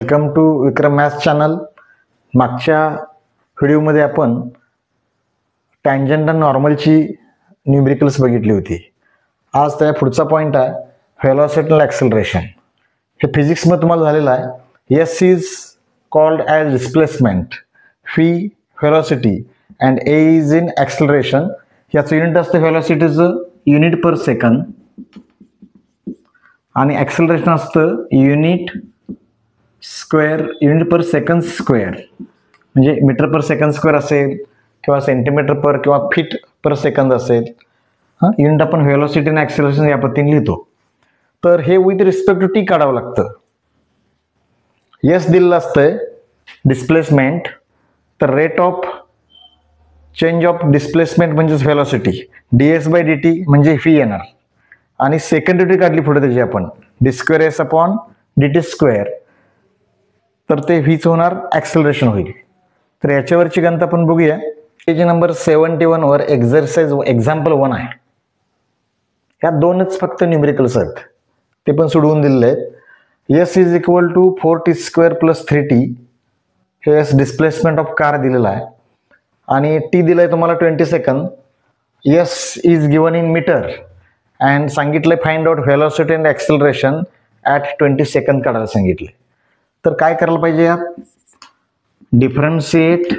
Welcome to Vikram maths channel. मागच्या व्हिडिओमध्ये आपण टँजंट आणि नॉर्मलची न्यूमेरिकल्स बघितली होती. आज त्या पुढचा पॉईंट आहे व्हेलॉसिटी आणि ॲक्सेलरेशन. हे फिजिक्समध्ये तुम्हाला झालेलं आहे. S is called as displacement, V velocity and A is in acceleration. याचं युनिट असतं व्हेलॉसिटीचं युनिट पर सेकंद आणि ॲक्सेलरेशन असतं युनिट स्क्वेअर, युनिट पर सेकंद स्क्वेअर. म्हणजे मीटर पर सेकंद स्क्वेअर असेल किंवा सेंटीमीटर पर किंवा फीट पर सेकंद असेल. युनिट आपण व्हेलॉसिटी आणि ॲक्सेलरेशन या पद्धतीने लिहितो. तर हे विथ रिस्पेक्ट टू टी काढावं लागतं. यस दिलेलं असतंय डिस्प्लेसमेंट, तर rate of change of displacement म्हणजेच velocity D S by D T म्हणजे व्ही येणार. आणि सेकंड ड्युटी काढली पुढे त्याची आपण D square S upon D T square, तर ते व्हीच होणार, ॲक्सेलरेशन होईल. तर याच्यावरची गणित आपण बघूया. पेज नंबर 71 वर एक्झरसाइज एक्झाम्पल 1 आहे. या दोनच फक्त न्यूमेरिकल्स आहेत, ते पण सोडवून दिलेले आहेत. S is equal to 4t square plus 3t. हे एस डिस्प्लेसमेंट ऑफ कार दिलेला आहे आणि टी दिलाय तुम्हाला 20 सेकंद. S is given in metre and सांगितलंय find out velocity and acceleration at 20 सेकंद काढायला सांगितले. तर काय करायला पाहिजे, यात differentiate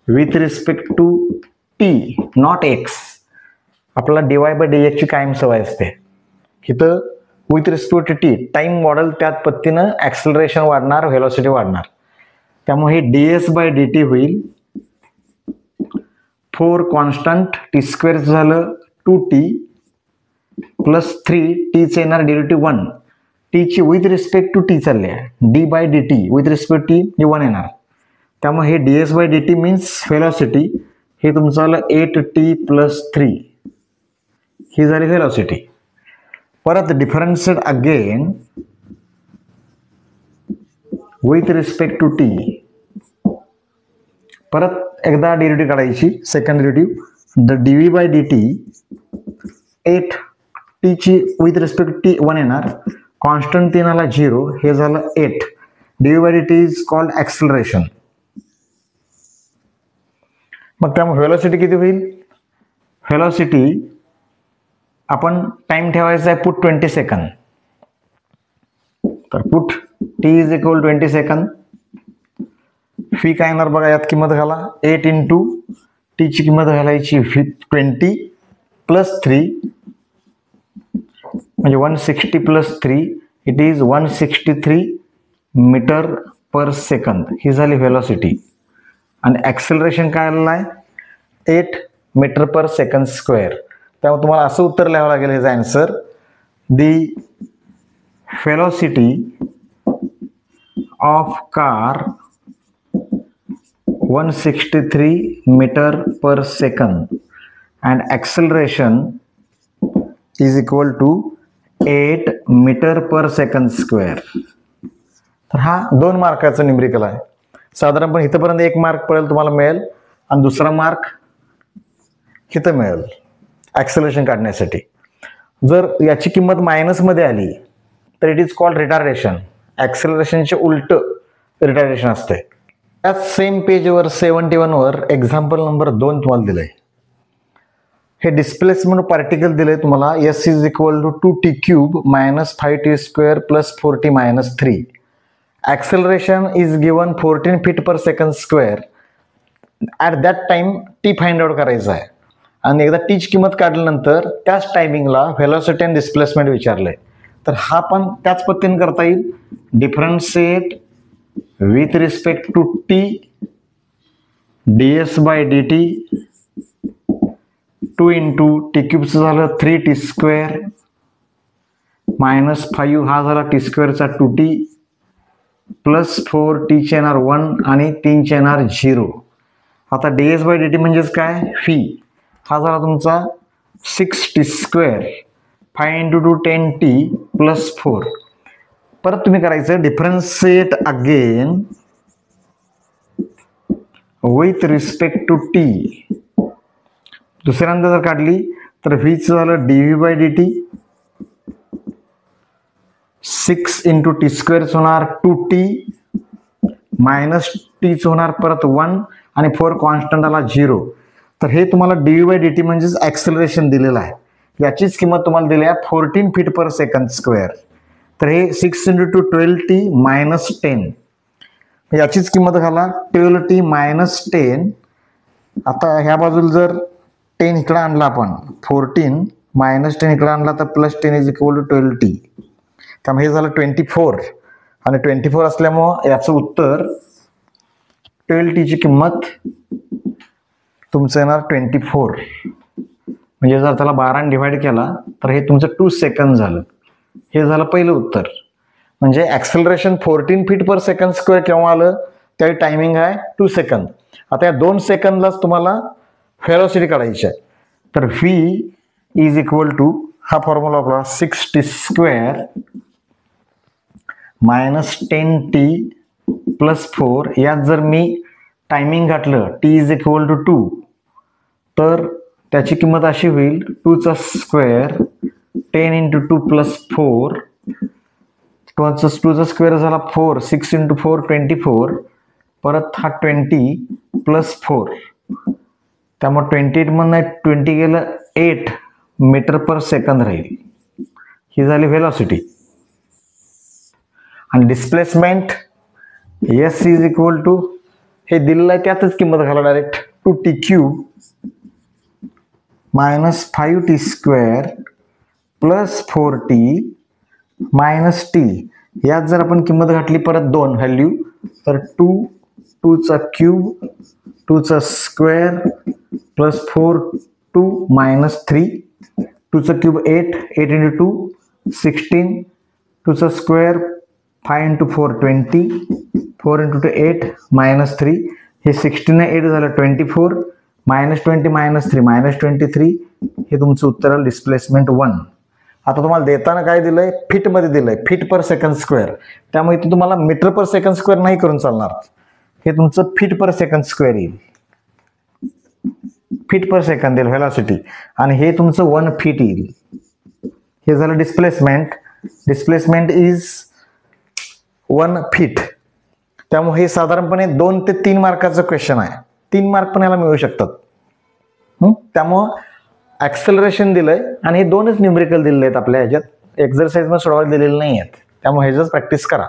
with respect to T not X. आपल्याला डीवाय बाय डी एक्सची कायम सवय असते. इथं with respect to T time model त्यात पद्धतीनं ॲक्सेलरेशन वाढणार, व्हेलॉसिटी वाढणार. त्यामुळे हे D S by D T होईल 4 कॉन्स्टंट टी स्क्वेअर झालं 2t प्लस 3tचं येणार डेरिव्हेटिव्ह 1. टीची विथ रिस्पेक्ट टू टी चालली आहे, d by D t with respect t हे 1 येणार. त्यामुळे हे D S by D t means velocity. हे तुमचं आलं 8t प्लस 3, ही झाली व्हेलॉसिटी. परत differentiate again with respect to t. परत एकदा डेरिव्हेटिव्ह काढायची, second derivative the d V by D t 8t ची विथ रिस्पेक्ट टी 1 येणार, कॉन्स्टंट 3 आला 0, हे झालं 8. D V by D T is called acceleration. मग त्यामुळे व्हेलॉसिटी किती होईल, व्हेलॉसिटी आपण टाइम ठेवायचा आहे पुट 20 सेकंद. तर put T is equal 20 second. Fee काय येणार बघा, यात किंमत घाला 8 इंटू टीची किंमत घालायची 20 प्लस 3 म्हणजे 160 plus 3 it is 163 metre per सेकंद. ही झाली व्हेलॉसिटी. आणि ॲक्सेलरेशन काय आलेलं आहे 8 मीटर पर सेकंद स्क्वेअर. त्यामुळे तुम्हाला असं उत्तर लिहावं लागेल ह्याचा answer, the velocity of car 163 metre per second and acceleration is equal to 8 metre per second square. तर हा 2 मार्काचा न्यूमेरिकल आहे. साधारणपणे इथंपर्यंत 1 मार्क पडेल तुम्हाला मिळेल आणि दुसरा मार्क इथं मिळेल ॲक्सेलरेशन काढण्यासाठी. जर याची किंमत मायनसमध्ये आली तर इट इज कॉल्ड रिटार्डेशन. ॲक्सेलरेशनचे उलट रिटार्डेशन असते. त्याच सेम पेजवर 71 वर एक्झाम्पल नंबर 2 तुम्हाला दिलंय. हे डिस्प्लेसमेंट पार्टिकल दिले तुम्हाला. S is equal to 2t cube minus 5t square plus 4t minus 3. Acceleration is given 14 feet per second square. At that time t find out करायचा आहे आणि एकदा टीची किंमत काढल्यानंतर त्याच टायमिंगला व्हेलॉसिटी अँड डिस्प्लेसमेंट विचारलंय. तर हा पण त्याच पद्धतीने करता येईल. Differentiate with respect to T D S by D T 2 into T क्यूबचं झालं 3t स्क्वेअर मायनस 5 हा झाला टी स्क्वेअरचा 2t प्लस 4tचे येणार 1 आणि 3चे येणार 0. आता d S by D t म्हणजेच काय फी. हा झाला तुमचा 6t square 5 into 2 10t plus 4. परत तुम्ही करायचं differentiate again with respect to T. दुसऱ्यांदा जर काढली तर व्हीचं झालं D V by D T 6 into T स्क्वेअरच होणार 2t मायनस टीच होणार परत 1 आणि 4 कॉन्स्टंट आला 0. तर हे तुम्हाला डीव्ही बाय डी टी म्हणजेच ॲक्सेलरेशन दिलेलं आहे. याचीच किंमत तुम्हाला दिली आहे 14 फीट पर सेकंद स्क्वेअर. तर हे 6 इंटू 12t मायनस 10, याचीच किंमत घाला 12t मायनस 10. आता ह्या बाजूला जर 10 इकडे आणला आपण 14 मायनस 10 इकडे आणला तर plus 10 is equal to 12t. त्यामुळे हे झालं 24 आणि 24 असल्यामुळं याचं उत्तर 12t ची किंमत तुमचं येणार 24. म्हणजे जर त्याला 12 डिवाइड केला तर हे तुमचं 2 सेकंद झालं. हे झालं पहिलं उत्तर. म्हणजे ॲक्सेलरेशन 14 फीट पर सेकंद स्क्वेअर केव्हा आलं त्यावेळी टायमिंग आहे 2 सेकंद. आता या 2 सेकंदलाच तुम्हाला व्हेलॉसिटी काढायची आहे. तर v इज इक्वल टू हा फॉर्म्युला वापरा 6t square minus 10t plus 4. यात जर मी टायमिंग घातलं t इज इक्वल टू 2 तर त्याची किंमत अशी होईल 2चा स्क्वेअर 10 इंटू 2 प्लस 4. 2चा स्क्वेअर झाला 4. 6 इंटू 4 24. परत हा 20 प्लस 4. त्यामुळे 28 मधनं 20 गेलं 8 मीटर पर सेकंद राहील. ही झाली व्हेलॉसिटी. आणि displacement S is equal to हे दिलेलं आहे त्यातच किंमत घाला direct 2t cube minus 5t square plus 4t minus t. यात जर आपण किंमत घातली परत 2 व्हॅल्यू तर 2चा क्यूब 2चा स्क्वेअर प्लस 4 2 मायनस 3. 2चा क्यूब 8 इंटू 2 16. 2चा स्क्वेअर 5 इंटू 4 20. 4 into 2 8 minus 3. हे 16 ने 8 झालं 24 मायनस 20 मायनस 3 मायनस 23. हे तुमचं उत्तर आलं डिस्प्लेसमेंट 1. आता तुम्हाला देताना काय दिलंय फीट मध्ये दिलंय फीट पर सेकंड स्क्वेअर. त्यामुळे इथे तुम्हाला मीटर पर सेकंड स्क्वेअर नाही करून चालणार. हे तुमचं फीट पर सेकंड स्क्वेअर येईल. फीट पर सेकंद येईल व्हेलॉसिटी आणि हे तुमचं 1 फीट येईल. हे झालं डिस्प्लेसमेंट. Displacement is 1 feet. त्यामुळे हे साधारणपणे 2 ते 3 मार्काचं क्वेश्चन आहे. 3 मार्क पण याला मिळू शकतात. त्यामुळं ॲक्सेलरेशन दिलंय आणि हे 2च न्यूमेरिकल दिलेले आहेत आपल्या ह्याच्यात. एक्झरसाइज मध्ये सोडवायला दिलेले नाही आहेत. त्यामुळे ह्याच प्रॅक्टिस करा.